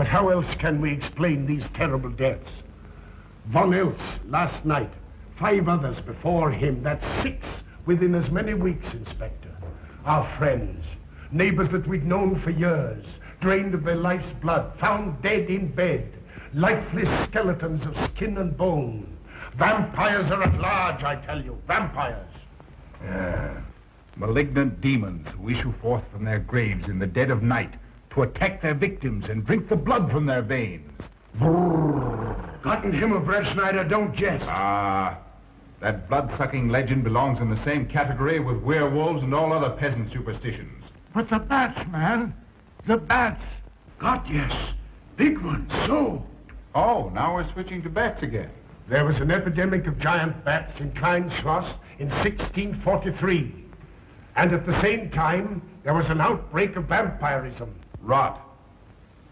how else can we explain these terrible deaths? Von Elst last night, 5 others before him, that's 6 within as many weeks, Inspector. Our friends, neighbors that we'd known for years, drained of their life's blood, found dead in bed, lifeless skeletons of skin and bone. Vampires are at large, I tell you, vampires. Yeah. Malignant demons who issue forth from their graves in the dead of night to attack their victims and drink the blood from their veins. Gotten him of Red Schneider, don't jest. That blood-sucking legend belongs in the same category with werewolves and all other peasant superstitions. But the bats, man. The bats. God, yes. Big ones, so. Oh, now we're switching to bats again. There was an epidemic of giant bats in Kleinschloss in 1643. And at the same time, there was an outbreak of vampirism. Rot.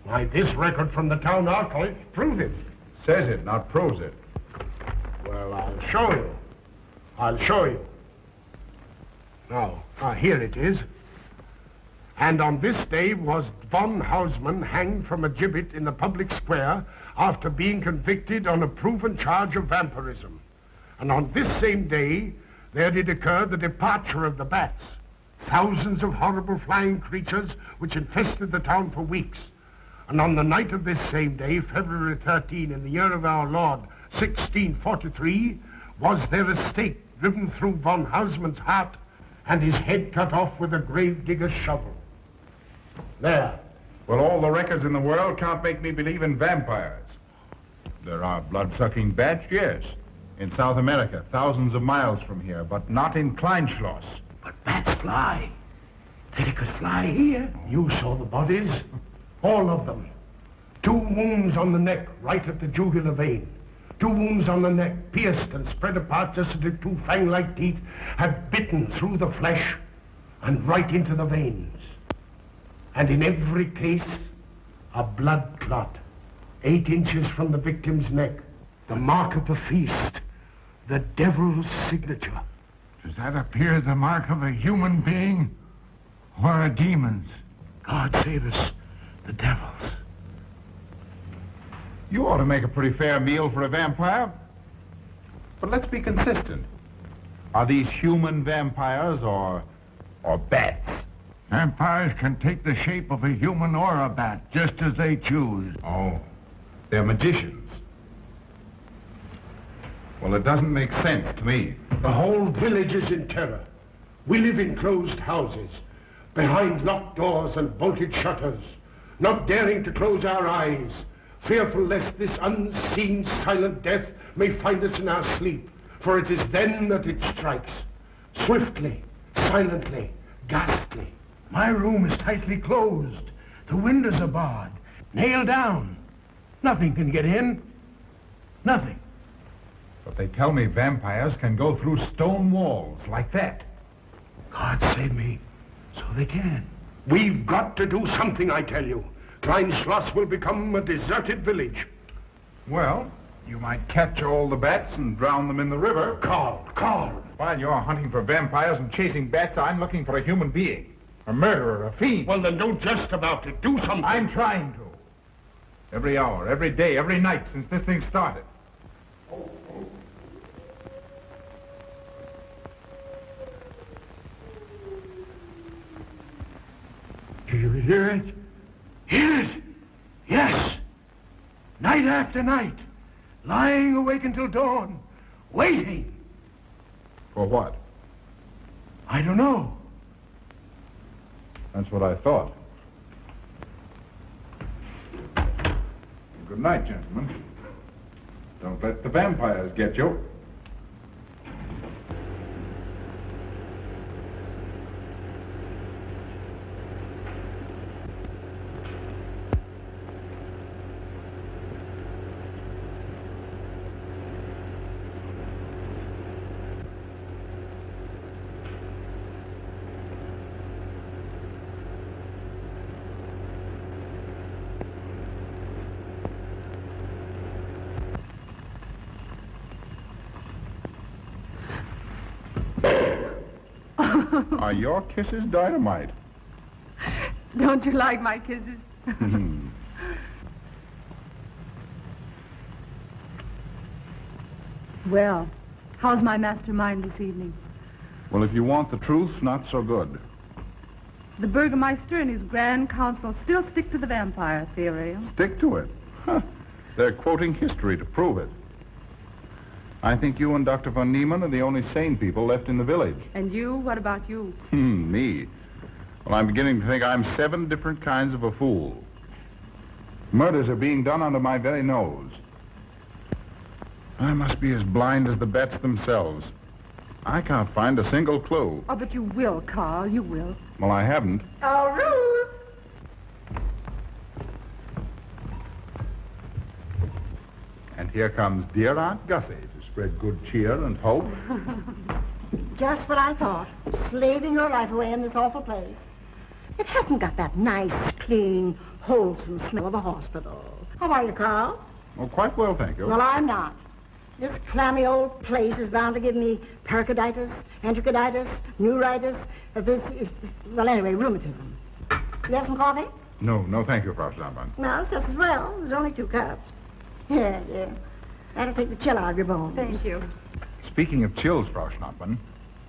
Why, this record from the town archive proves it. Says it, not proves it. Well, I'll show you. I'll show you. Now, here it is. And on this day was von Hausmann hanged from a gibbet in the public square after being convicted on a proven charge of vampirism. And on this same day, there did occur the departure of the bats. Thousands of horrible flying creatures which infested the town for weeks. And on the night of this same day, February 13, in the year of our Lord, 1643, was there a stake driven through von Hausmann's heart and his head cut off with a grave digger's shovel. There. Well, all the records in the world can't make me believe in vampires. There are blood-sucking bats, yes. In South America, thousands of miles from here, but not in Kleinschloss. But bats fly. They could fly here. You saw the bodies. All of them. 2 wounds on the neck, right at the jugular vein. 2 wounds on the neck, pierced and spread apart just as if 2 fang-like teeth had bitten through the flesh and right into the veins. And in every case, a blood clot, 8 inches from the victim's neck. The mark of the feast, the devil's signature. Does that appear the mark of a human being or a demon's? God save us, the devil's. You ought to make a pretty fair meal for a vampire. But let's be consistent. Are these human vampires or bats? Vampires can take the shape of a human or a bat, just as they choose. Oh, they're magicians. Well, it doesn't make sense to me. The whole village is in terror. We live in closed houses, behind locked doors and bolted shutters, not daring to close our eyes, fearful lest this unseen silent death may find us in our sleep, for it is then that it strikes. Swiftly, silently, ghastly. My room is tightly closed. The windows are barred, nailed down. Nothing can get in. Nothing. But they tell me vampires can go through stone walls like that. God save me. So they can. We've got to do something, I tell you. Kleinschloss will become a deserted village. Well, you might catch all the bats and drown them in the river. Carl. While you're hunting for vampires and chasing bats, I'm looking for a human being. A murderer, a fiend. Well, then don't jest about it. Do something. I'm trying to. Every hour, every day, every night since this thing started. Do you hear it? Hear it? Yes. Night after night. Lying awake until dawn. Waiting. For what? I don't know. That's what I thought. Good night, gentlemen. Don't let the vampires get you. Are your kisses dynamite? Don't you like my kisses? Well, how's my mastermind this evening? Well, if you want the truth, not so good. The Burgermeister and his Grand Council still stick to the vampire theory. Stick to it. Huh. They're quoting history to prove it. I think you and Dr. von Niemann are the only sane people left in the village. And you? What about you? Me. Well, I'm beginning to think I'm 7 different kinds of a fool. Murders are being done under my very nose. I must be as blind as the bats themselves. I can't find a single clue. Oh, but you will, Carl. You will. Well, I haven't. Oh, Ruth! And here comes dear Aunt Gussie to spread good cheer and hope. Just what I thought. Slaving your life away in this awful place. It hasn't got that nice, clean, wholesome smell of a hospital. How are you, Carl? Oh, quite well, thank you. Well, I'm not. This clammy old place is bound to give me pericarditis, enterocolitis, neuritis, well, anyway, rheumatism. You have some coffee? No, thank you, Frau Stammmann. No, it's just as well. There's only 2 cups. Yeah. That'll take the chill out of your bones. Thank you. Speaking of chills, Frau Schnappmann,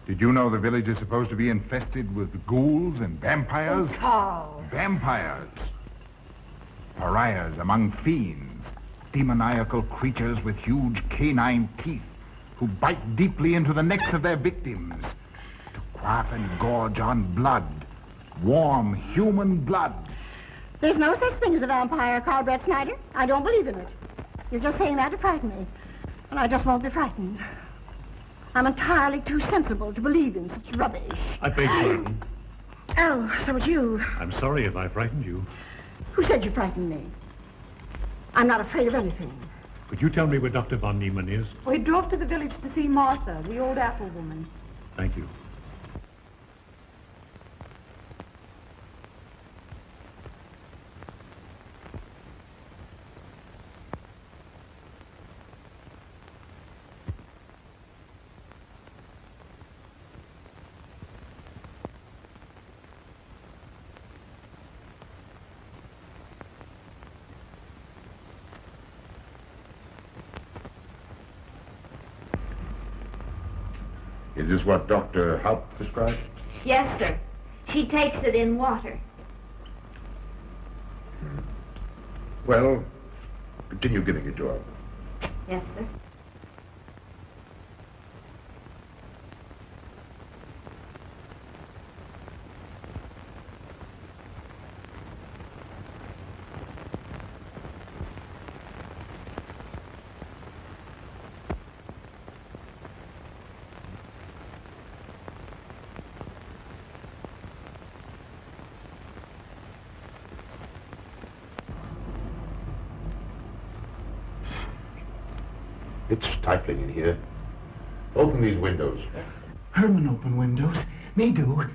did you know the village is supposed to be infested with ghouls and vampires? Oh, Carl. Vampires. Pariahs among fiends. Demoniacal creatures with huge canine teeth who bite deeply into the necks of their victims to quaff and gorge on blood. Warm human blood. There's no such thing as a vampire, Carl Brett Snyder. I don't believe in it. You're just saying that to frighten me. And I just won't be frightened. I'm entirely too sensible to believe in such rubbish. I beg pardon. Oh, so it's you. I'm sorry if I frightened you. Who said you frightened me? I'm not afraid of anything. Could you tell me where Dr. von Niemann is? We drove to the village to see Martha, the old apple woman. Thank you. Is this what Dr. Haupt prescribed? Yes, sir. She takes it in water. Well, continue giving it to her. Yes, sir. It's stifling in here. Open these windows. Herman open windows. Me do.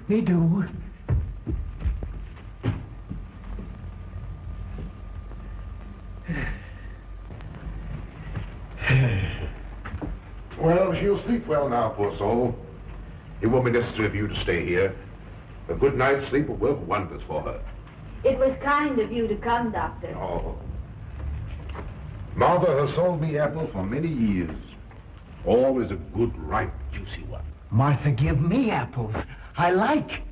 Well, she'll sleep well now, poor soul. It won't be necessary for you to stay here. A good night's sleep will work wonders for her. It was kind of you to come, Doctor. Oh. Martha has sold me apples for many years. Always a good, ripe, juicy one. Martha give me apples. I like.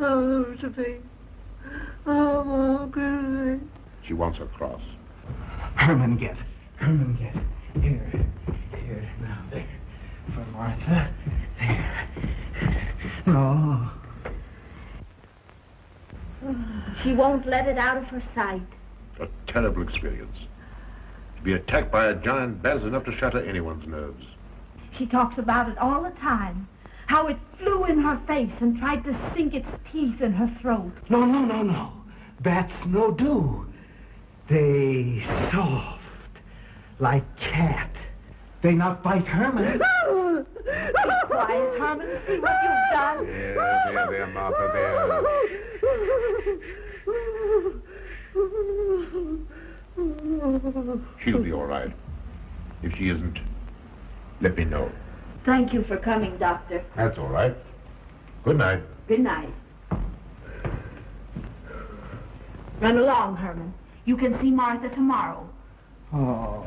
Oh, Josephine. Oh, good. She wants her cross. Herman get. Here. Now, there. For Martha. There. No. She won't let it out of her sight. A terrible experience. To be attacked by a giant bat is enough to shatter anyone's nerves. She talks about it all the time. How it flew in her face and tried to sink its teeth in her throat. No. Bats no do. They soft. Like cat. They not bite Herman. Be quiet, Herman. See what you've done. There, Martha, there. She'll be all right. If she isn't, let me know. Thank you for coming, Doctor. That's all right. Good night. Good night. Run along, Herman. You can see Martha tomorrow. Oh.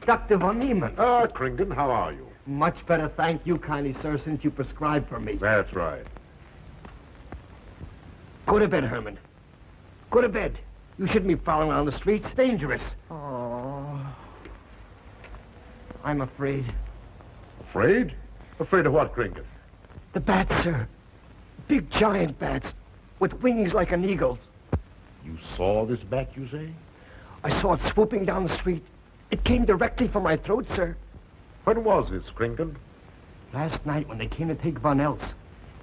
Dr. Von Niemann. Ah, Kringen, how are you? Much better, thank you kindly, sir, since you prescribed for me. That's right. Go to bed, Herman. Go to bed. You shouldn't be prowling around the streets. Dangerous. Oh. I'm afraid. Afraid? Afraid of what, Kringen? The bats, sir. Big giant bats with wings like an eagle's. You saw this bat, you say? I saw it swooping down the street. It came directly for my throat, sir. When was this, Kringen? Last night when they came to take Von Eltz.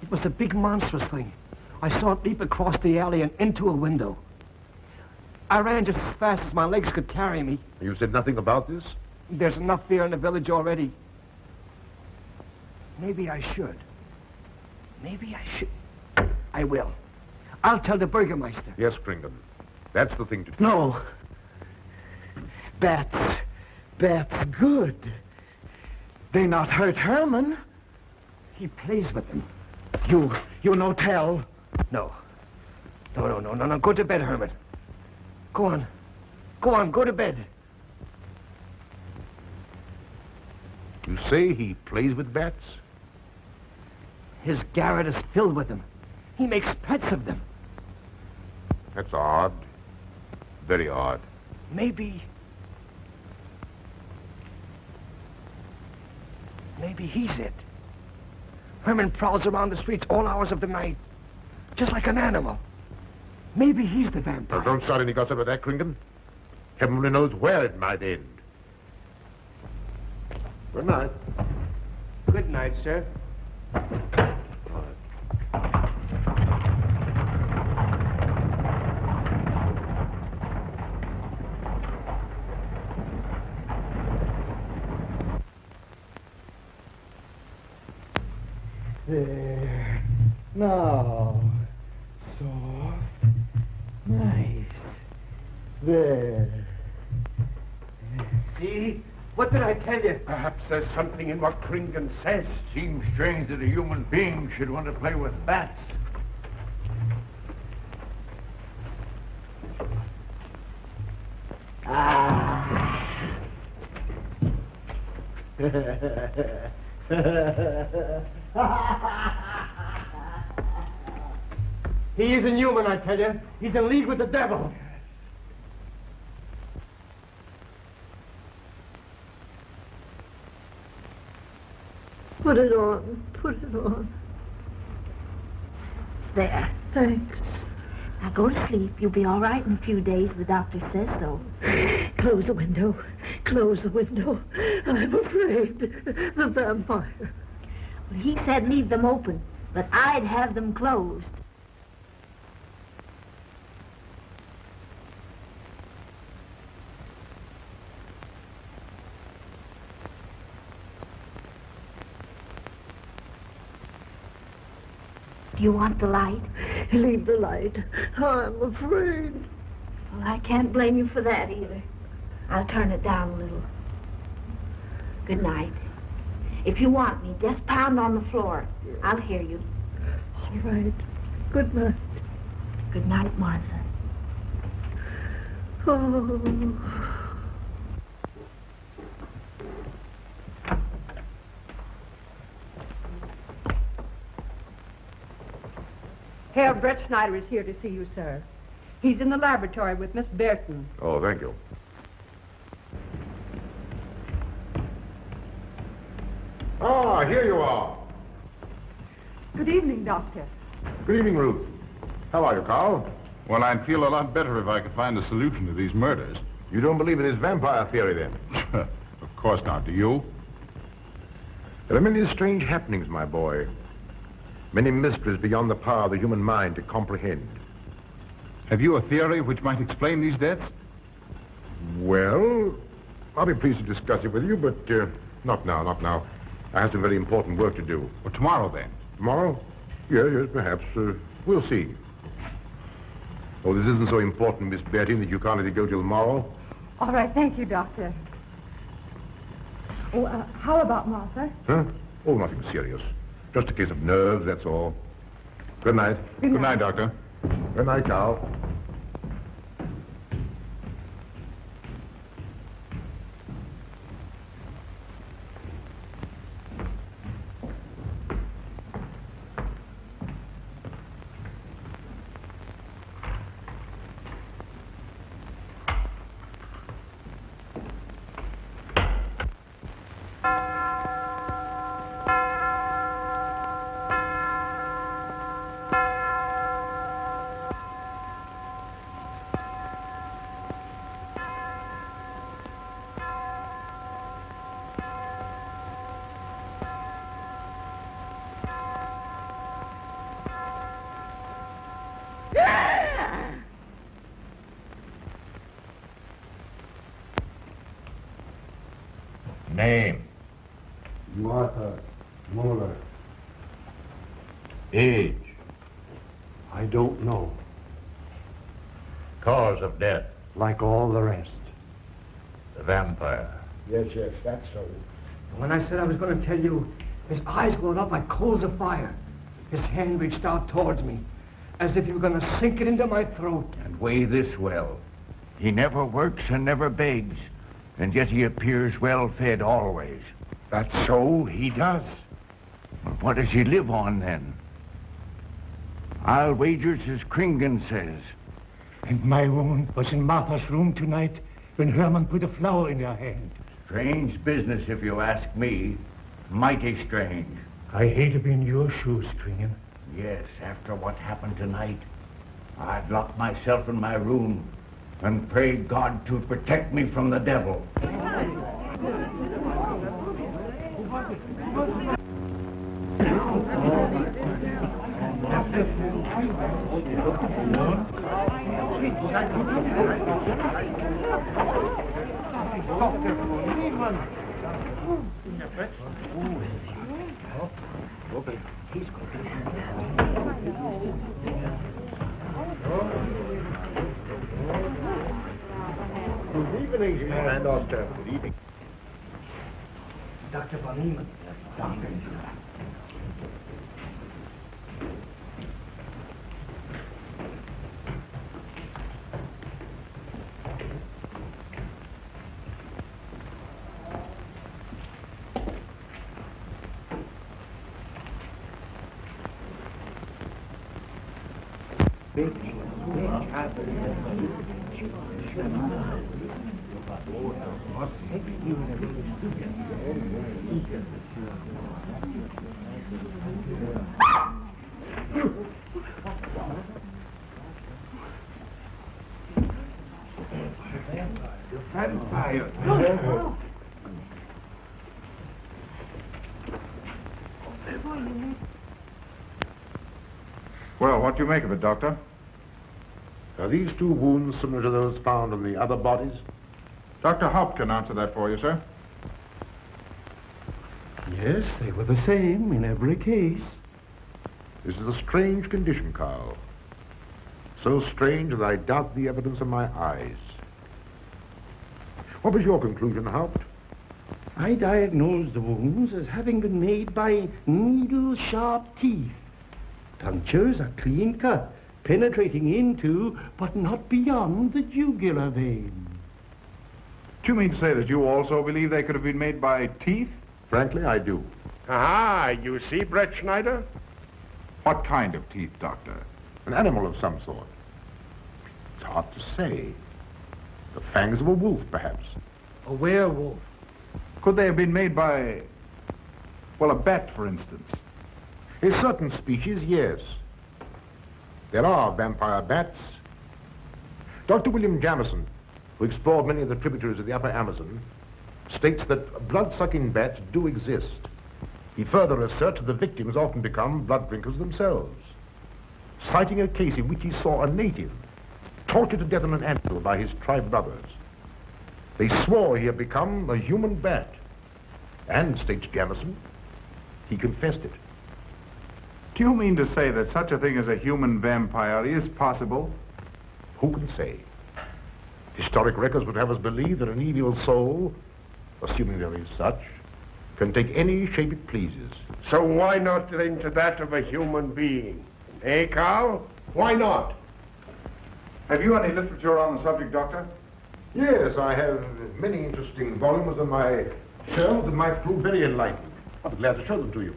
It was a big monstrous thing. I saw it leap across the alley and into a window. I ran just as fast as my legs could carry me. You said nothing about this? There's enough fear in the village already. Maybe I should. Maybe I should. I will. I'll tell the Burgermeister. Yes, Kringen. That's the thing to do. No. Bats. Bats good. They not hurt Herman. He plays with them. You no tell. No. No. Go to bed, Herman. Go on. Go to bed. You say he plays with bats? His garret is filled with them. He makes pets of them. That's odd. Very odd. Maybe he's it. Herman prowls around the streets all hours of the night, just like an animal. Maybe he's the vampire. Now, don't start any gossip of that, Kringen. Heaven only knows where it might end. Good night. Good night, sir. There. Now. Soft. Nice. There. See? What did I tell you? Perhaps there's something in what Kringen says. Seems strange that a human being should want to play with bats. He isn't human, I tell you. He's in league with the devil. Put it on. Put it on. There. Thanks. Now go to sleep. You'll be all right in a few days. The doctor says so. Close the window. Close the window. I'm afraid. The vampire. Well, he said leave them open, but I'd have them closed. Do you want the light? Leave the light. I'm afraid. Well, I can't blame you for that either. I'll turn it down a little. Good night. If you want me, just pound on the floor. I'll hear you. All right. Good night. Good night, Martha. Oh. Herr Brett Schneider is here to see you, sir. He's in the laboratory with Miss Burton. Oh, thank you. Ah, here you are. Good evening, Doctor. Good evening, Ruth. How are you, Carl? Well, I'd feel a lot better if I could find a solution to these murders. You don't believe in this vampire theory, then? Of course not. Do you? There are many strange happenings, my boy. Many mysteries beyond the power of the human mind to comprehend. Have you a theory which might explain these deaths? Well, I'll be pleased to discuss it with you, but not now. I have some very important work to do. Well, tomorrow, then. Tomorrow? Yes, perhaps. We'll see. Oh, this isn't so important, Miss Betty, that you can't let it go till tomorrow. All right, thank you, Doctor. Oh, how about Martha? Huh? Oh, nothing serious. Just a case of nerves, that's all. Good night. Good night, Doctor. Good night, Carl. Name? Martha Muller. Age? I don't know. Cause of death? Like all the rest. The vampire. Yes, that's so. When I said I was going to tell you, his eyes glowed up like coals of fire. His hand reached out towards me, as if he were going to sink it into my throat. And weigh this well. He never works and never begs, and yet he appears well-fed always. That's so, he does. What does he live on, then? I'll wager it's as Kringen says. And my wound was in Martha's room tonight when Herman put a flower in her hand. Strange business, if you ask me. Mighty strange. I hate to be in your shoes, Kringen. Yes, after what happened tonight, I'd lock myself in my room and pray God to protect me from the devil. Good evening, and Doctor. Good evening. Dr. von Niemann. Doctor. Well, what do you make of it, Doctor? Are these two wounds similar to those found on the other bodies? Dr. Haupt can answer that for you, sir. Yes, they were the same in every case. This is a strange condition, Carl. So strange that I doubt the evidence of my eyes. What was your conclusion, Haupt? I diagnosed the wounds as having been made by needle-sharp teeth. Punctures are clean cut, penetrating into, but not beyond, the jugular vein. Do you mean to say that you also believe they could have been made by teeth? Frankly, I do. Ah, you see, Brett Schneider? What kind of teeth, Doctor? An animal of some sort. It's hard to say. The fangs of a wolf, perhaps. A werewolf. Could they have been made by, well, a bat, for instance? In certain species, yes. There are vampire bats. Dr. William Jamison, who explored many of the tributaries of the upper Amazon, states that blood-sucking bats do exist. He further asserts that the victims often become blood drinkers themselves, citing a case in which he saw a native tortured to death on an anthill by his tribe brothers. They swore he had become a human bat, and, states Jamison, he confessed it. Do you mean to say that such a thing as a human vampire is possible? Who can say? Historic records would have us believe that an evil soul, assuming there is such, can take any shape it pleases. So why not into that of a human being? Eh, Carl? Why not? Have you any literature on the subject, Doctor? Yes, I have many interesting volumes on my shelves that might prove very enlightening. I'll be glad to show them to you.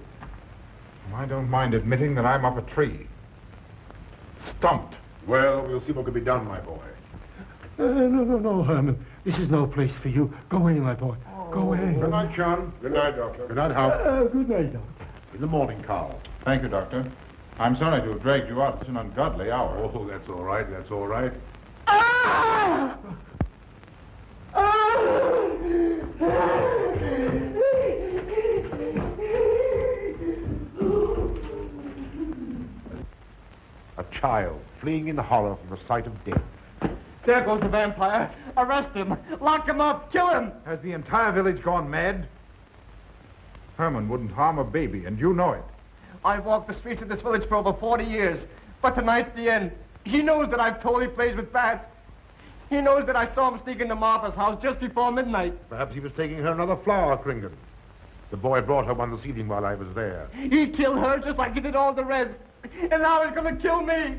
I don't mind admitting that I'm up a tree. Stumped. Well, we'll see what can be done, my boy. No, Herman. This is no place for you. Go away, my boy. Go away. Good night, John. Good night, Doctor. Good night, Hal. Good night, Doctor. In the morning, Carl. Thank you, Doctor. I'm sorry to have dragged you out at an ungodly hour. Oh, that's all right. That's all right. Ah! A child fleeing in horror from the sight of death. There goes the vampire. Arrest him. Lock him up. Kill him. Has the entire village gone mad? Herman wouldn't harm a baby, and you know it. I've walked the streets of this village for over 40 years, but tonight's the end. He knows that I've told he plays with bats. He knows that I saw him sneak into Martha's house just before midnight. Perhaps he was taking her another flower, Kringan. The boy brought her one this evening while I was there. He killed her just like he did all the rest. And now he's going to kill me.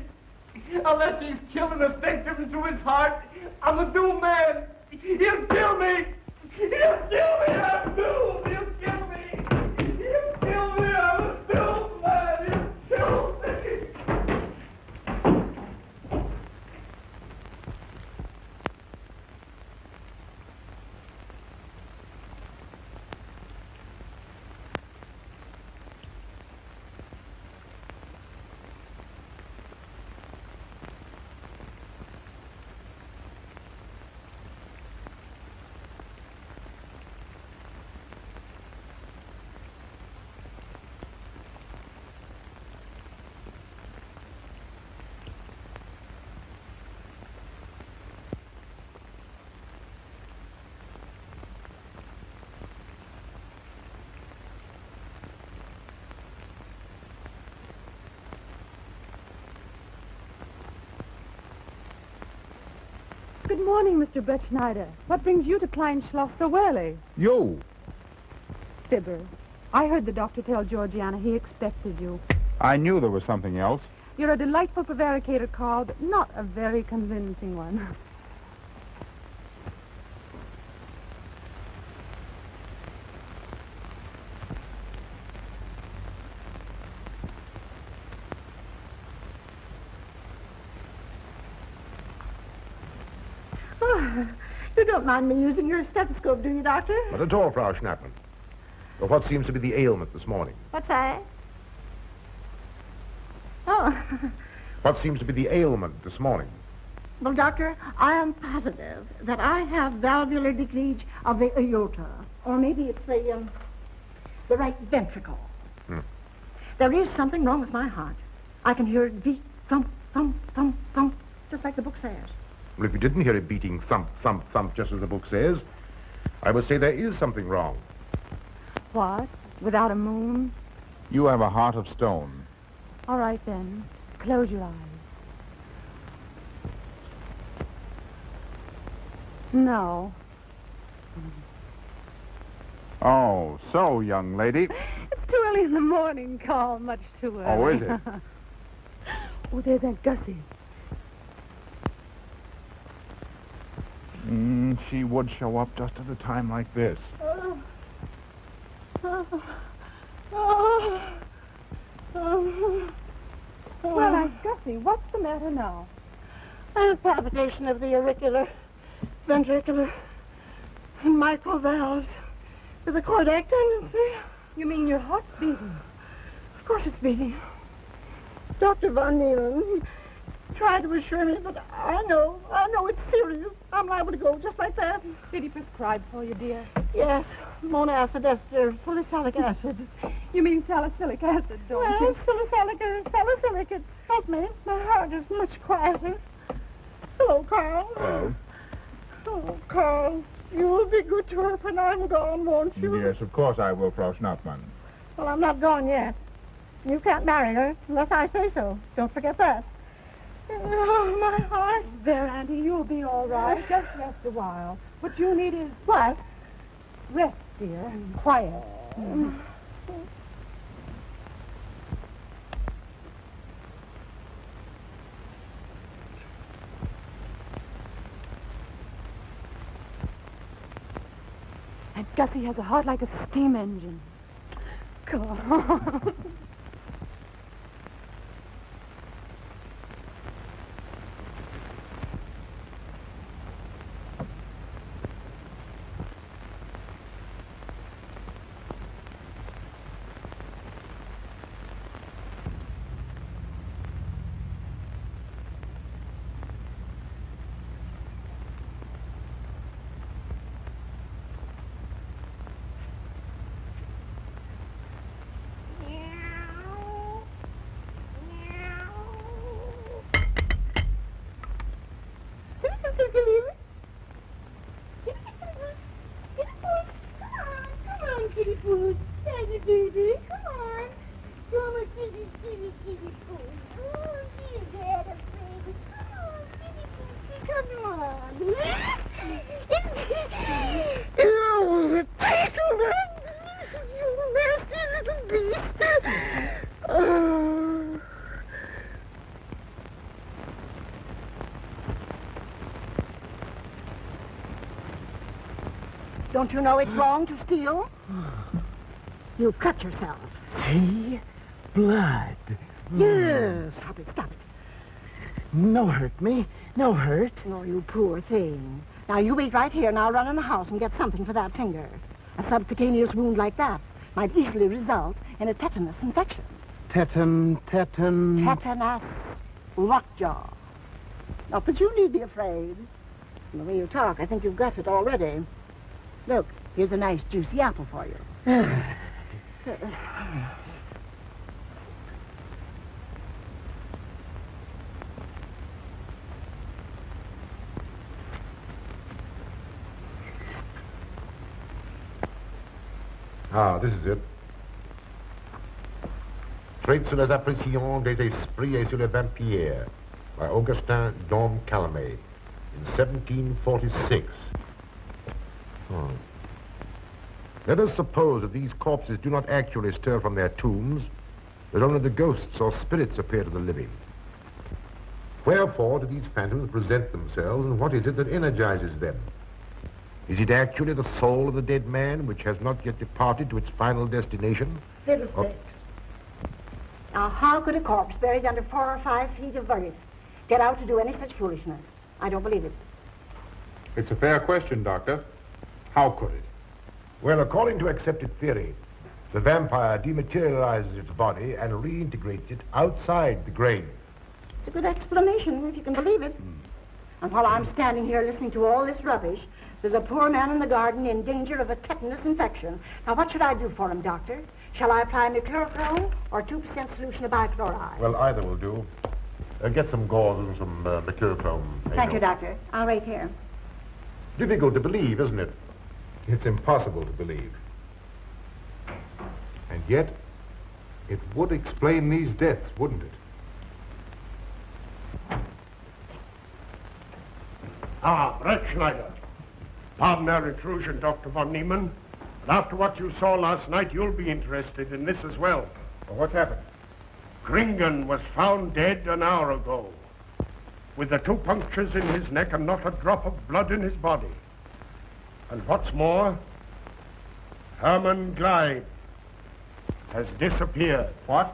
Unless he's killed an victim into his heart, I'm a doomed man. He'll kill me. He'll kill me. I'm doomed. He'll kill me. He'll kill me. I'm a doomed man. He'll kill me. Good morning, Mr. Brett Schneider. What brings you to Kleinschloss so early? You. Fibber, I heard the doctor tell Georgiana he expected you. I knew there was something else. You're a delightful prevaricator, Carl, but not a very convincing one. Oh, you don't mind me using your stethoscope, do you, Doctor? Not at all, Frau Schnappmann. But what seems to be the ailment this morning? What's that? Oh. What seems to be the ailment this morning? Well, Doctor, I am positive that I have valvular leakage of the aorta. Or maybe it's the right ventricle. There is something wrong with my heart. I can hear it beat, thump, thump, thump, thump, just like the book says. Well, if you didn't hear it beating thump, thump, thump, just as the book says, I would say there is something wrong. What? Without a moon? You have a heart of stone. All right, then. Close your eyes. No. Oh, so, young lady. It's too early in the morning, Carl. Much too early. Oh, is it? Oh, there's Aunt Gussie. She would show up just at a time like this. Well, Aunt Gussie, what's the matter now? I have palpitation of the auricular, ventricular, and mitral valves with a cardiac tendency. You mean your heart's beating? Of course it's beating. Dr. Von Neelan tried to assure me, but I know it's serious. I'm liable to go just like that. Did he prescribe for you, dear? Yes, monacid ester, salicylic acid. You mean salicylic acid, don't Well, you? salicylic, it helped me. My heart is much quieter. Hello, Carl. Hello. Oh, Carl, you will be good to her when I'm gone, won't you? Yes, of course I will, Frau Schnappmann. Well, I'm not gone yet. You can't marry her unless I say so. Don't forget that. Oh, my heart. There, Auntie, you'll be all right. Just rest a while. What you need is What? rest, dear, and quiet. And Gussie has a heart like a steam engine. Come on. Don't you know it's wrong to steal? You cut yourself. See? Blood. Yes. Stop it, stop it. No hurt me. No hurt. Oh, you poor thing. Now, you wait right here, and I'll run in the house and get something for that finger. A subcutaneous wound like that might easily result in a tetanus infection. Tetanus. Tetanus. Lockjaw. Not that you need be afraid. From the way you talk, I think you've got it already. Look, here's a nice juicy apple for you. Ah, this is it. Traits sur les appréciations des esprits et sur les vampires by Augustin Dom Calame in 1746. Let us suppose that these corpses do not actually stir from their tombs, that only the ghosts or spirits appear to the living. Wherefore do these phantoms present themselves, and what is it that energizes them? Is it actually the soul of the dead man which has not yet departed to its final destination? Fiddlesticks. Now, how could a corpse buried under 4 or 5 feet of earth get out to do any such foolishness? I don't believe it. It's a fair question, Doctor. How could it? Well, according to accepted theory, the vampire dematerializes its body and reintegrates it outside the grave. It's a good explanation, if you can believe it. And while I'm standing here listening to all this rubbish, there's a poor man in the garden in danger of a tetanus infection. Now, what should I do for him, Doctor? Shall I apply mercurochrome or 2% solution of bichloride? Well, either will do. Get some gauze and some mercurochrome. Thank you, Doctor. I'll wait here. Difficult to believe, isn't it? It's impossible to believe. And yet, it would explain these deaths, wouldn't it? Ah, Brett Schneider. Pardon our intrusion, Dr. von Niemann. But after what you saw last night, you'll be interested in this as well. Well, what's happened? Kringen was found dead an hour ago, with the 2 punctures in his neck and not a drop of blood in his body. And what's more, Herman Gleib has disappeared. What?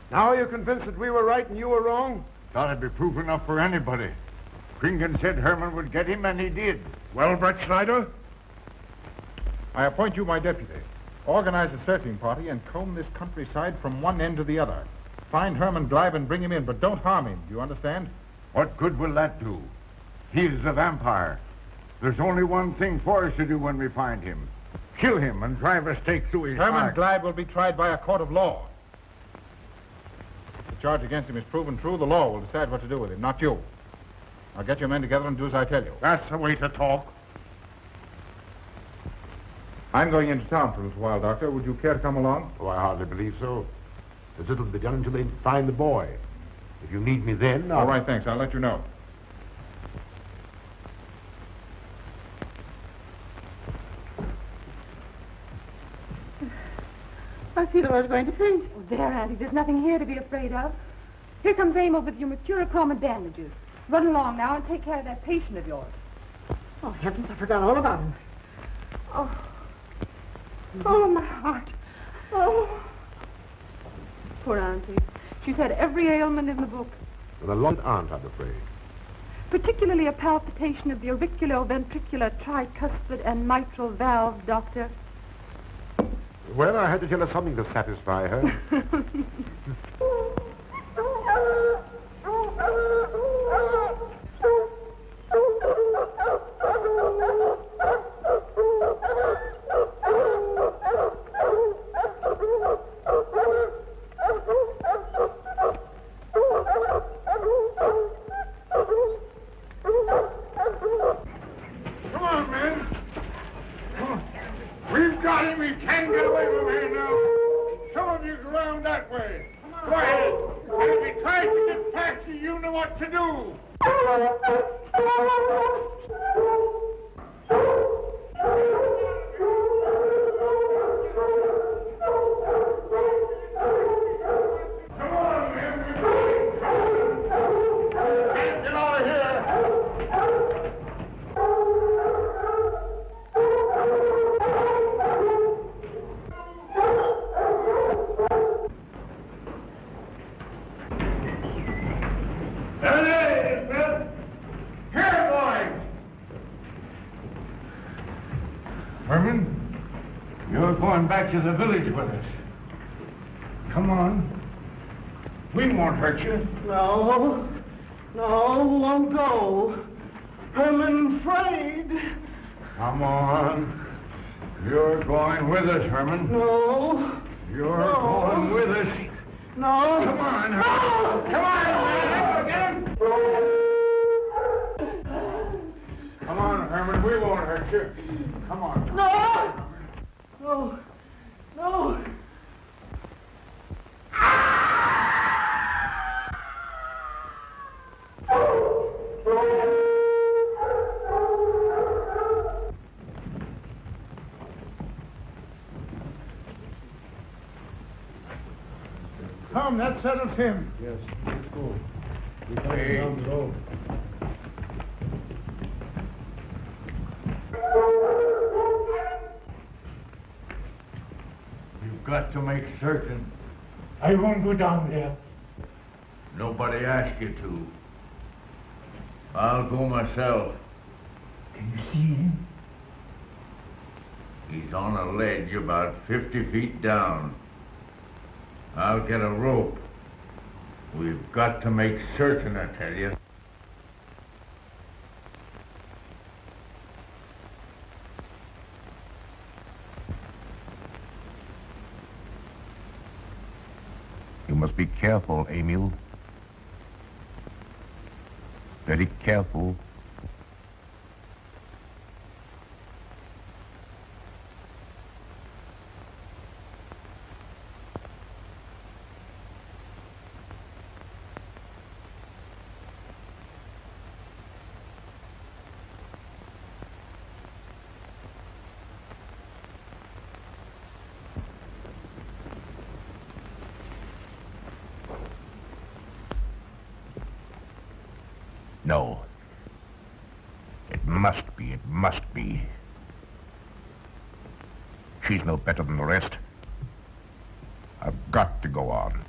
Now are you convinced that we were right and you were wrong? Thought it'd be proof enough for anybody. Kringen said Herman would get him, and he did. Well, Brett Schneider? I appoint you my deputy. Organize a searching party and comb this countryside from one end to the other. Find Herman Gleib and bring him in, but don't harm him. Do you understand? What good will that do? He is a vampire. There's only one thing for us to do when we find him. Kill him and drive a stake through his Herman heart. Gleib will be tried by a court of law. If the charge against him is proven true, the law will decide what to do with him, not you. Now get your men together and do as I tell you. That's the way to talk. I'm going into town for a little while, Doctor. Would you care to come along? Oh, I hardly believe so. There's little to be done until they find the boy. If you need me then, All right, thanks. I'll let you know. I feel I was going to faint. Oh, there, Auntie. There's nothing here to be afraid of. Here comes Amo with your mercurochrome and bandages. Run along now and take care of that patient of yours. Oh, heavens, I forgot all about him. Oh. Oh, my heart. Oh. Poor Auntie. She's had every ailment in the book. And a long aunt, I'm afraid. Particularly a palpitation of the auriculoventricular, tricuspid, and mitral valves, Doctor. Well, I had to tell her something to satisfy her. Come on, men. Come on. We've got him. He can't get away from here now. Some of you go around that way. Go ahead. And if he tries to get past you, you know what to do. Come on, men. Can't get out of here. come back to the village with us. Come on. We won't hurt you. No, we won't go. Herman afraid. Come on. You're going with us, Herman. No. You're going with us. No. Come on, Herman. No. Come on, man. Get him. Come on, Herman. We won't hurt you. Come on. No. Come, that settles him. Yes, let's go. We're coming Hey. down the road. You've got to make certain. I won't go down there. Nobody asked you to. I'll go myself. Can you see him? He's on a ledge about 50 feet down. I'll get a rope. We've got to make certain, I tell you. You must be careful, Emil. Very careful. No. It must be. She's no better than the rest. I've got to go on.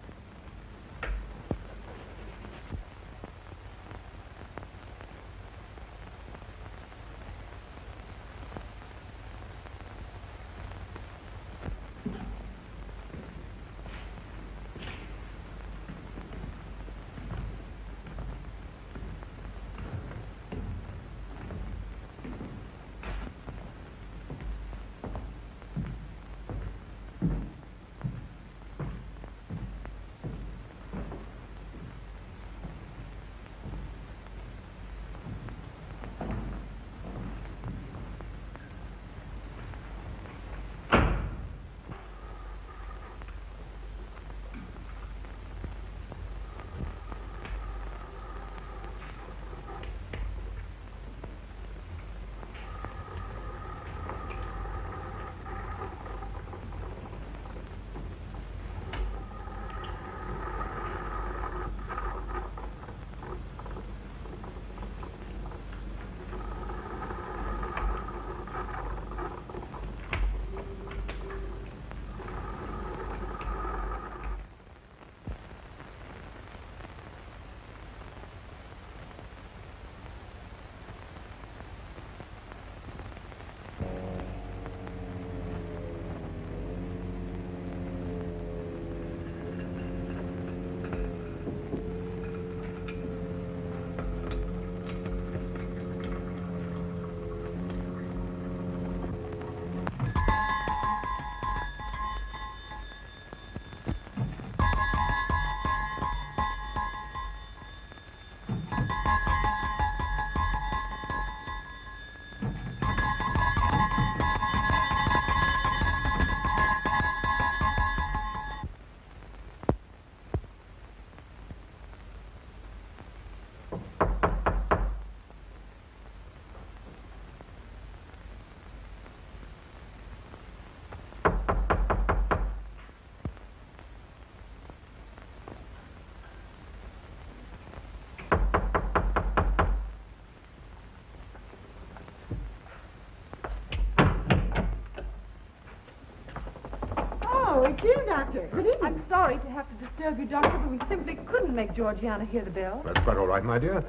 It's you, Doctor. Good evening. I'm sorry to have to disturb you, Doctor, but we simply couldn't make Georgiana hear the bell. That's quite all right, my dear.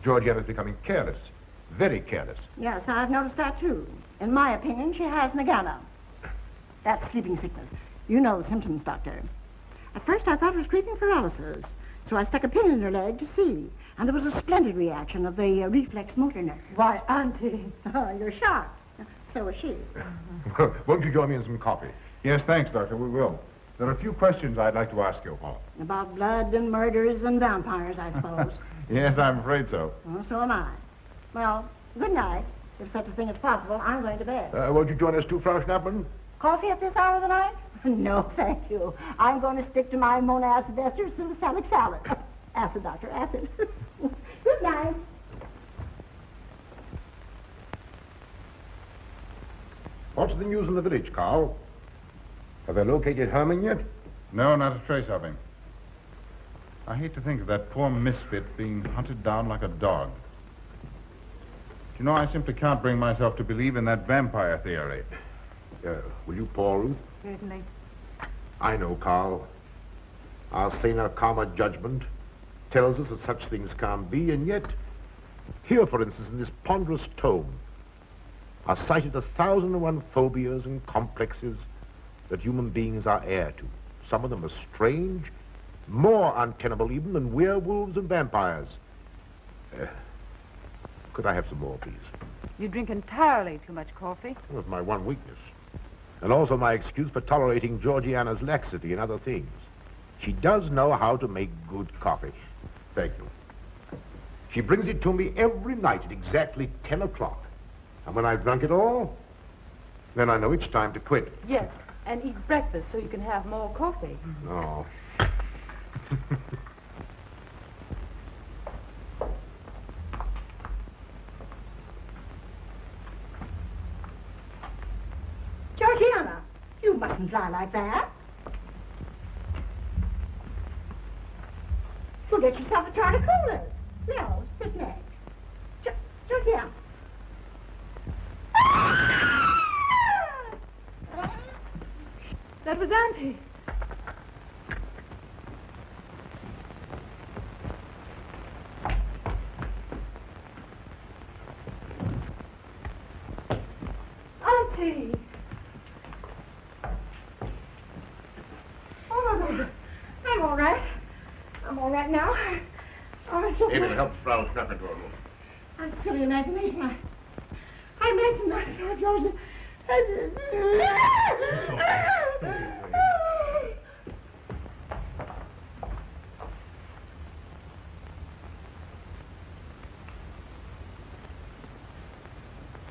Georgiana's becoming careless. Very careless. Yes, I've noticed that, too. In my opinion, she has Nagana. That's sleeping sickness. You know the symptoms, Doctor. At first I thought it was creeping paralysis, so I stuck a pin in her leg to see. And there was a splendid reaction of the reflex motor nerve. Why, Auntie. Oh, you're shocked. So was she. Won't you join me in some coffee? Yes, thanks, Doctor. We will. There are a few questions I'd like to ask you. About blood and murders and vampires, I suppose. Yes, I'm afraid so. Well, so am I. Well, good night. If such a thing is possible, I'm going to bed. Won't you join us too, Frau Schnappmann? Coffee at this hour of the night? No, thank you. I'm going to stick to my monacid ester salicylic salad. Acid, Doctor, acid. Good night. What's the news in the village, Carl? Have they located Herman yet? No, not a trace of him. I hate to think of that poor misfit being hunted down like a dog. You know, I simply can't bring myself to believe in that vampire theory. Will you pour, Ruth? Certainly. I know, Carl. Our saner, calmer judgment tells us that such things can't be, and yet, here, for instance, in this ponderous tome, are cited 1,001 phobias and complexes that human beings are heir to. Some of them are strange, more untenable even than werewolves and vampires. Could I have some more, please? You drink entirely too much coffee. Well, it's my one weakness. And also my excuse for tolerating Georgiana's laxity and other things. She does know how to make good coffee. Thank you. She brings it to me every night at exactly 10 o'clock. And when I've drunk it all, then I know it's time to quit. Yes, and eat breakfast so you can have more coffee. No. Georgiana, you mustn't lie like that. You'll get yourself a jar of coolers. No, sit next. Georgiana. That was Auntie. Auntie. Oh, I'm all right. I'm all right now. Oh, so David, help Frau Schnappmann to her room. I'm silly imagination. I imagine myself, Georgia.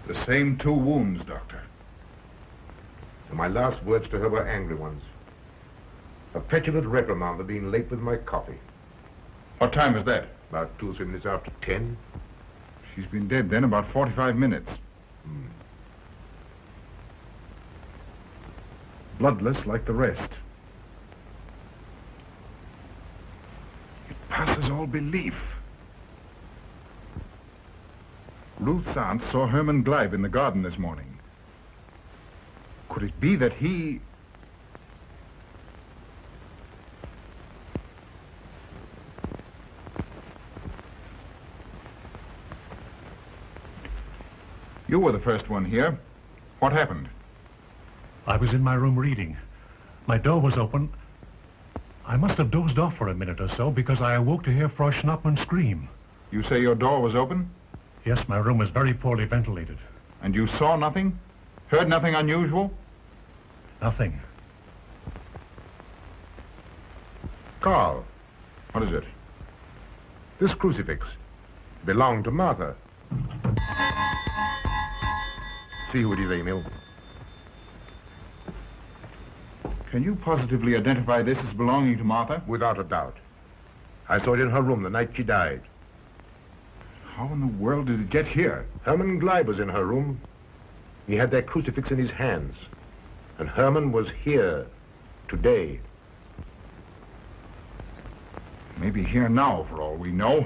The same 2 wounds, Doctor. And my last words to her were angry ones. A petulant reprimand for being late with my coffee. What time was that? About 2 or 3 minutes after 10. She's been dead then about 45 minutes. Bloodless like the rest. It passes all belief. Ruth's aunt saw Herman Gleib in the garden this morning. Could it be that he... You were the first one here. What happened? I was in my room reading. My door was open. I must have dozed off for a minute or so because I awoke to hear Frau Schnappmann scream. You say your door was open? Yes, my room was very poorly ventilated. And you saw nothing? Heard nothing unusual? Nothing. Carl. What is it? This crucifix belonged to Martha. See who it is, Emil. Can you positively identify this as belonging to Martha? Without a doubt. I saw it in her room the night she died. How in the world did it get here? Herman Gleib was in her room. He had that crucifix in his hands. And Herman was here today. Maybe here now, for all we know.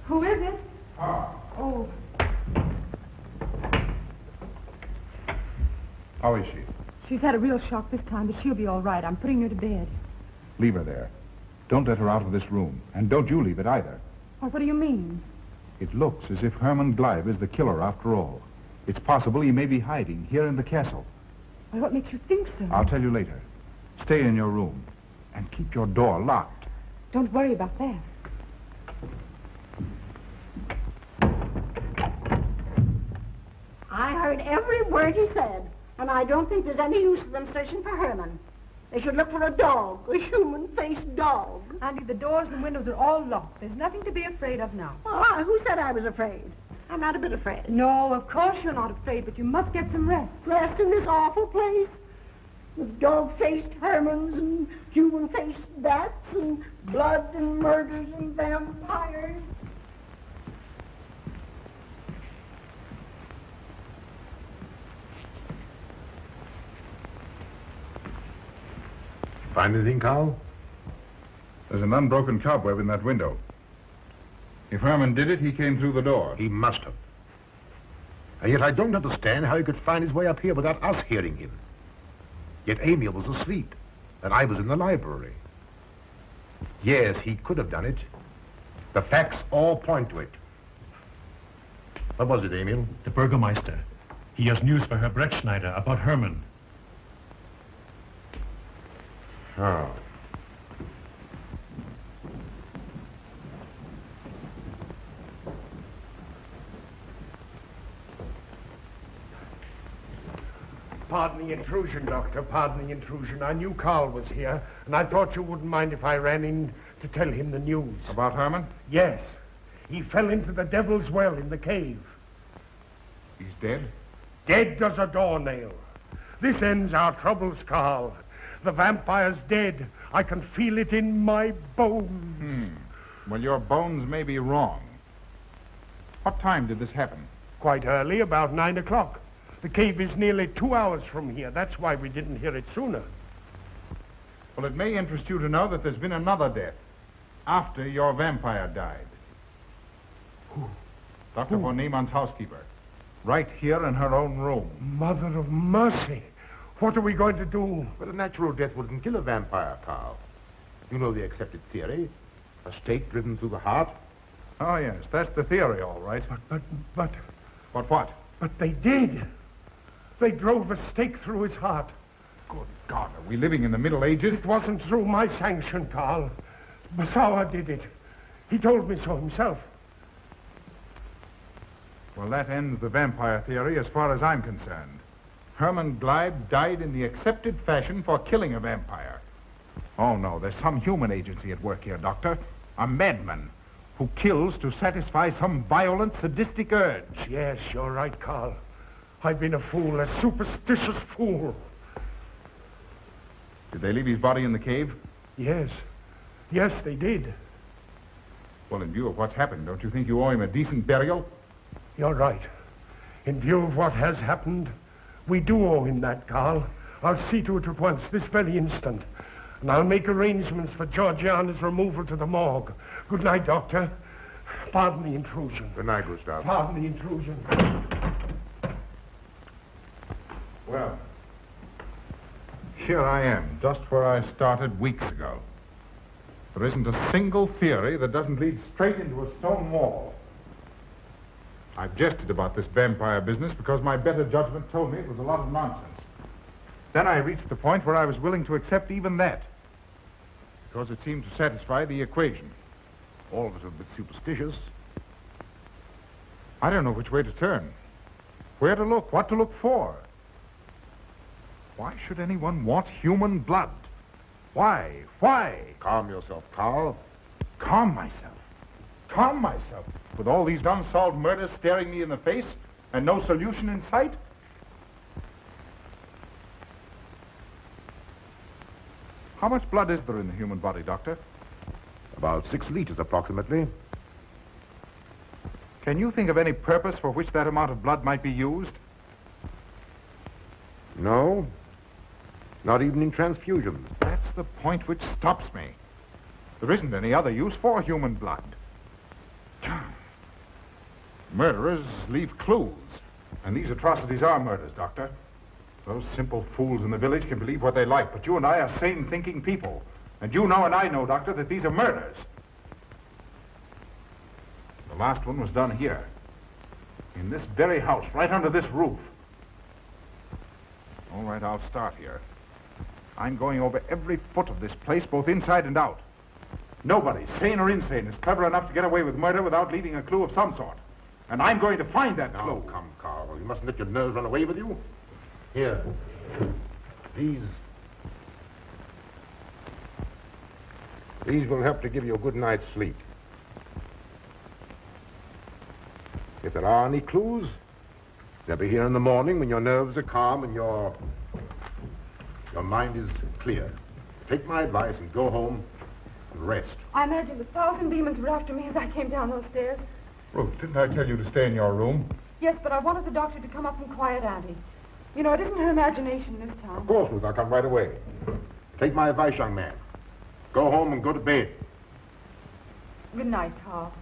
Who is it? Oh. How is she? She's had a real shock this time, but she'll be all right. I'm putting her to bed. Leave her there. Don't let her out of this room. And don't you leave it either. Oh, what do you mean? It looks as if Herman Gleib is the killer after all. It's possible he may be hiding here in the castle. Well, what makes you think so? I'll tell you later. Stay in your room and keep your door locked. Don't worry about that. I heard every word he said, and I don't think there's any use of them searching for Herman. They should look for a dog, a human-faced dog. Andy, the doors and windows are all locked. There's nothing to be afraid of now. Oh, who said I was afraid? I'm not a bit afraid. No, of course you're not afraid, but you must get some rest. Rest in this awful place? With dog-faced Hermans and human-faced bats and blood and murders and vampires. Find anything, Carl? There's an unbroken cobweb in that window. If Herman did it, he came through the door. He must have. And yet I don't understand how he could find his way up here without us hearing him. Yet Amy was asleep, and I was in the library. Yes, he could have done it. The facts all point to it. What was it, Emil? The Burgermeister. He has news for Herr Brettschneider about Herman. Oh. Pardon the intrusion, Doctor. Pardon the intrusion. I knew Carl was here, and I thought you wouldn't mind if I ran in to tell him the news. About Herman? Yes. He fell into the Devil's Well in the cave. He's dead? Dead as a doornail. This ends our troubles, Carl. The vampire's dead. I can feel it in my bones. Well, your bones may be wrong. What time did this happen? Quite early, about 9 o'clock. The cave is nearly 2 hours from here. That's why we didn't hear it sooner. Well, it may interest you to know that there's been another death after your vampire died. Who? Dr. von Niemann's housekeeper. Right here in her own room. Mother of mercy. What are we going to do? But a natural death wouldn't kill a vampire, Carl. You know the accepted theory. A stake driven through the heart. Oh, yes, that's the theory, all right. But... But what? But they did. They drove a stake through his heart. Good God, are we living in the Middle Ages? It wasn't through my sanction, Carl. Basawa did it. He told me so himself. Well, that ends the vampire theory as far as I'm concerned. Herman Gleib died in the accepted fashion for killing a vampire. Oh, no, there's some human agency at work here, Doctor. A madman who kills to satisfy some violent, sadistic urge. Yes, you're right, Carl. I've been a fool, a superstitious fool. Did they leave his body in the cave? Yes. Yes, they did. Well, in view of what's happened, don't you think you owe him a decent burial? You're right. In view of what has happened, we do owe him that, Carl. I'll see to it at once, this very instant. And I'll make arrangements for Georgiana's removal to the morgue. Good night, Doctor. Pardon the intrusion. Good night, Gustav. Pardon the intrusion. Well, here I am, just where I started weeks ago. There isn't a single theory that doesn't lead straight into a stone wall. I've jested about this vampire business because my better judgment told me it was a lot of nonsense. Then I reached the point where I was willing to accept even that, because it seemed to satisfy the equation. All of us are a bit superstitious. I don't know which way to turn, where to look, what to look for. Why should anyone want human blood? Why? Why? Calm yourself, Carl. Calm myself. Calm myself. With all these unsolved murders staring me in the face and no solution in sight? How much blood is there in the human body, Doctor? About 6 liters, approximately. Can you think of any purpose for which that amount of blood might be used? No. Not even in transfusions. That's the point which stops me. There isn't any other use for human blood. Murderers leave clues. And these atrocities are murders, Doctor. Those simple fools in the village can believe what they like, but you and I are sane, thinking people. And you know and I know, Doctor, that these are murders. The last one was done here. In this very house, right under this roof. All right, I'll start here. I'm going over every foot of this place, both inside and out. Nobody, sane or insane, is clever enough to get away with murder without leaving a clue of some sort. And I'm going to find that clue. Now, come, Carl. You mustn't let your nerves run away with you. Here. These will help to give you a good night's sleep. If there are any clues, they'll be here in the morning when your nerves are calm and your mind is clear. Take my advice and go home and rest. I imagine 1,000 demons were after me as I came down those stairs. Ruth, didn't I tell you to stay in your room? Yes, but I wanted the doctor to come up and quiet Auntie. You know, it isn't her imagination this time. Of course, Ruth, I'll come right away. Take my advice, young man. Go home and go to bed. Good night, Carl.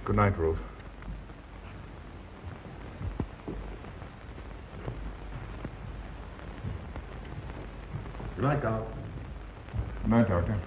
Good night, Ruth. Good night, Carl. Good night, Doctor.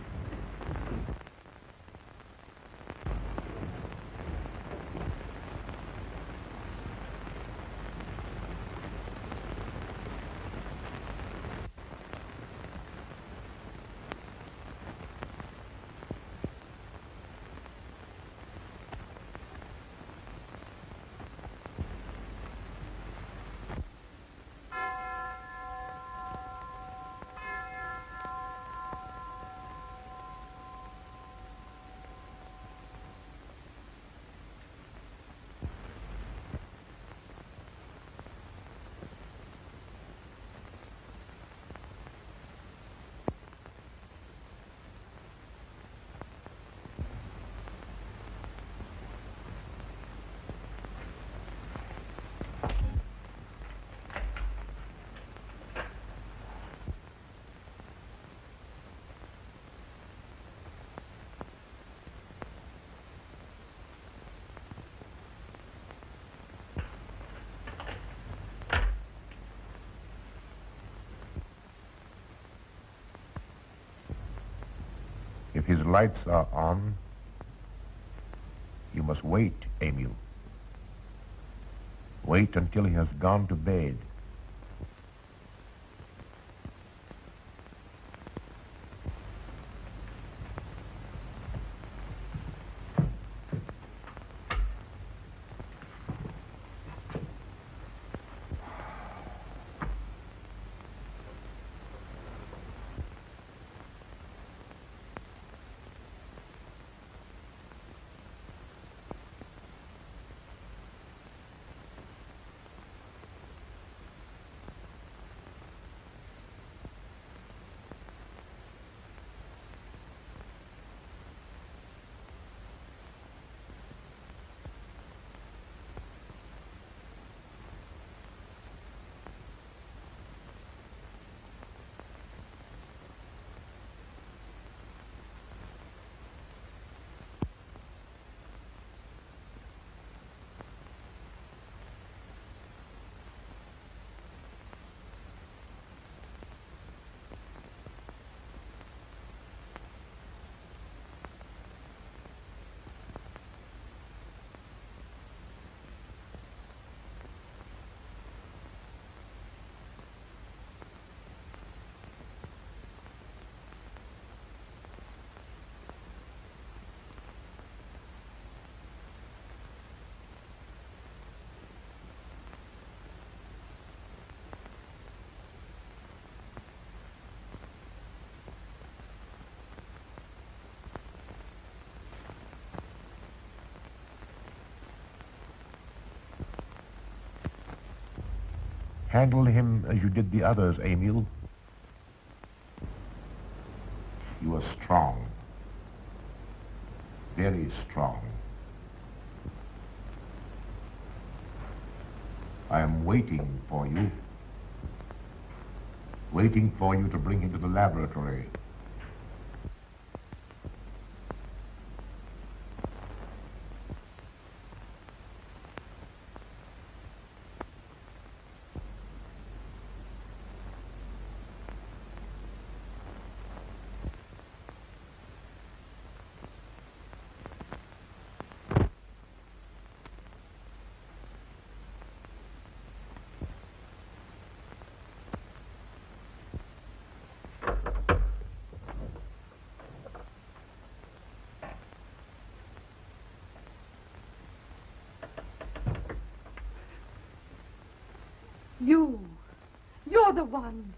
If his lights are on, you must wait, Emil. Wait until he has gone to bed. Handle him as you did the others, Emil. You are strong. Very strong. I am waiting for you. Waiting for you to bring him to the laboratory. You're the one.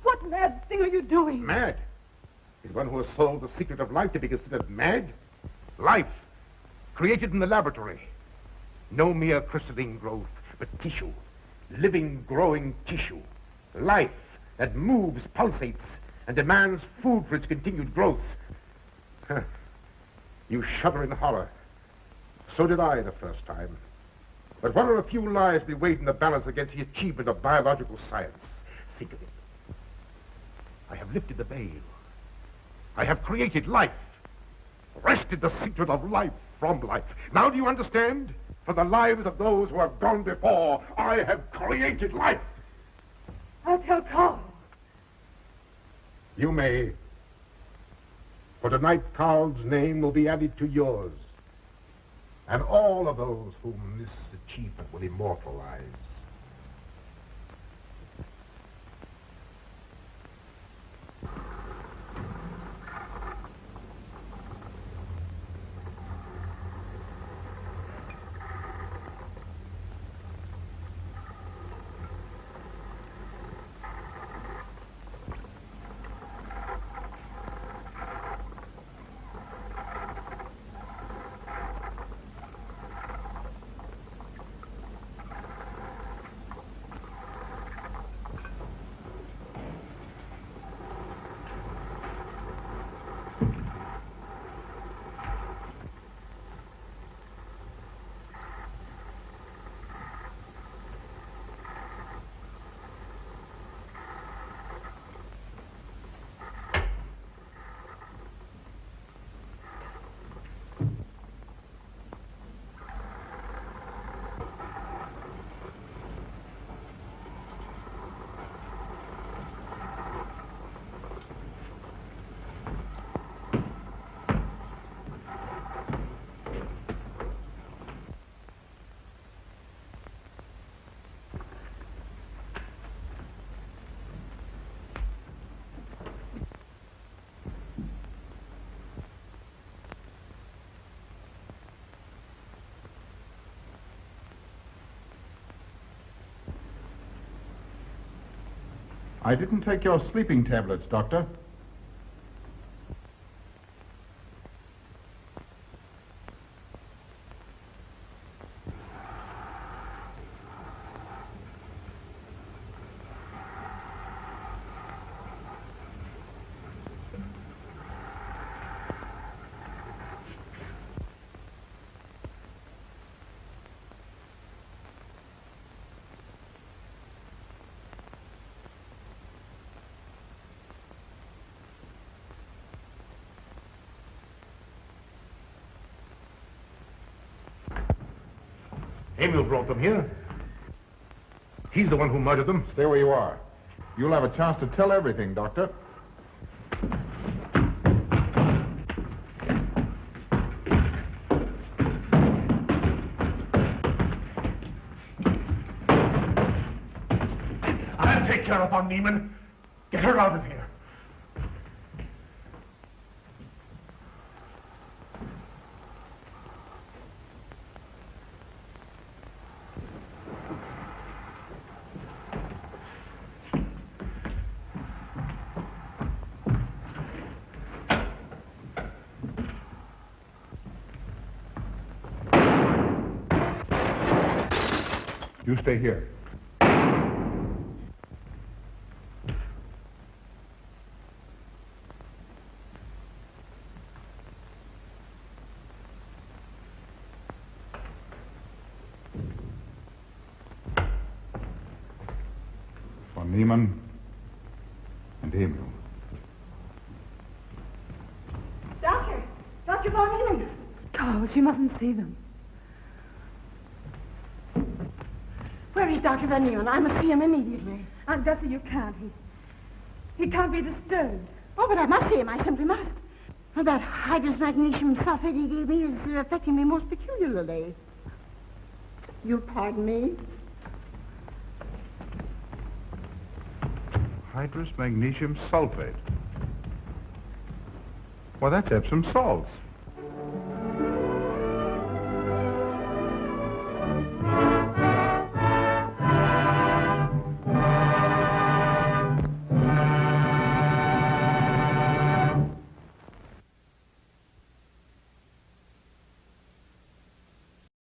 What mad thing are you doing? Mad? Is one who has solved the secret of life to be considered mad? Life, created in the laboratory. No mere crystalline growth, but tissue. Living, growing tissue. Life that moves, pulsates, and demands food for its continued growth. Huh. You shudder in horror. So did I the first time. But what are a few lives we weighed in the balance against the achievement of biological science? Think of it. I have lifted the veil. I have created life. Wrested the secret of life from life. Now do you understand? For the lives of those who have gone before, I have created life. I'll tell Carl. You may. For tonight, Carl's name will be added to yours. And all of those whom this achievement will immortalize. I didn't take your sleeping tablets, Doctor. Emil brought them here. He's the one who murdered them. Stay where you are. You'll have a chance to tell everything, Doctor. I'll take care of von Niemann. Get her out of here. You stay here. Von Niemann and Emil. Doctor! Dr. Von Niemann! Carl, she mustn't see them. Where is Dr. Von Niemann? I must see him immediately. Aunt Gussie, you can't. He can't be disturbed. Oh, but I must see him. I simply must. Well, that hydrous magnesium sulfate he gave me is affecting me most peculiarly. You'll pardon me? Hydrous magnesium sulfate. Well, that's Epsom salts.